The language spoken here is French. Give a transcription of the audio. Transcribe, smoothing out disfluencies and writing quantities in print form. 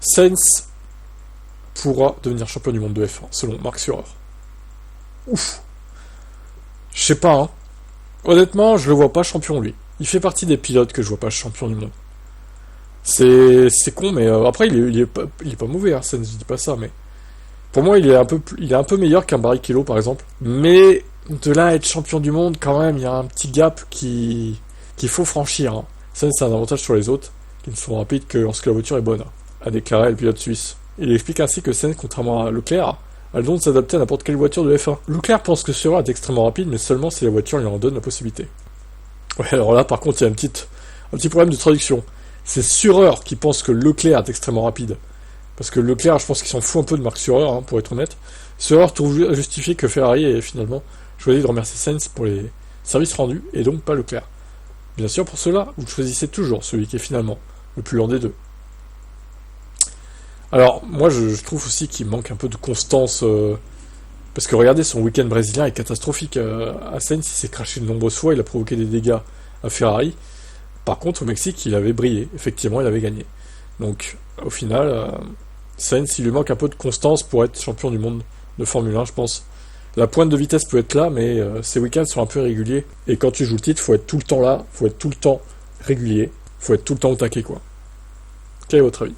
Sainz pourra devenir champion du monde de F1, selon Marc Surer. Ouf. Je sais pas, hein. Honnêtement, je le vois pas champion, lui. Il fait partie des pilotes que je vois pas champion du monde. C'est con, mais après, il est pas mauvais, hein, Sainz, je dis pas ça, mais... Pour moi, il est un peu meilleur qu'un Barrichello, par exemple. Mais de là à être champion du monde, quand même, il y a un petit gap qu'il faut franchir, hein. Sainz, c'est un avantage sur les autres, qui ne sont rapides que lorsque la voiture est bonne, a déclaré le pilote suisse. Il explique ainsi que Sainz, contrairement à Leclerc, a le don de s'adapter à n'importe quelle voiture de F1. Leclerc pense que Sera est extrêmement rapide, mais seulement si la voiture lui en donne la possibilité. Ouais, alors là, par contre, il y a un petit problème de traduction. C'est Surer qui pense que Leclerc est extrêmement rapide. Parce que Leclerc, je pense qu'il s'en fout un peu de Marc Surer, hein, pour être honnête. Surer trouve à justifier que Ferrari ait finalement choisi de remercier Sainz pour les services rendus, et donc pas Leclerc. Bien sûr, pour cela, vous choisissez toujours celui qui est finalement le plus lent des deux. Alors, moi, je trouve aussi qu'il manque un peu de constance, parce que regardez, son week-end brésilien est catastrophique. À Sainz, il s'est craché de nombreuses fois, il a provoqué des dégâts à Ferrari. Par contre, au Mexique, il avait brillé. Effectivement, il avait gagné. Donc, au final, Sainz, il lui manque un peu de constance pour être champion du monde de Formule 1, je pense. La pointe de vitesse peut être là, mais ces week-ends sont un peu irréguliers. Et quand tu joues le titre, faut être tout le temps là, faut être tout le temps régulier, faut être tout le temps au taquet, quoi. Quel est votre avis ?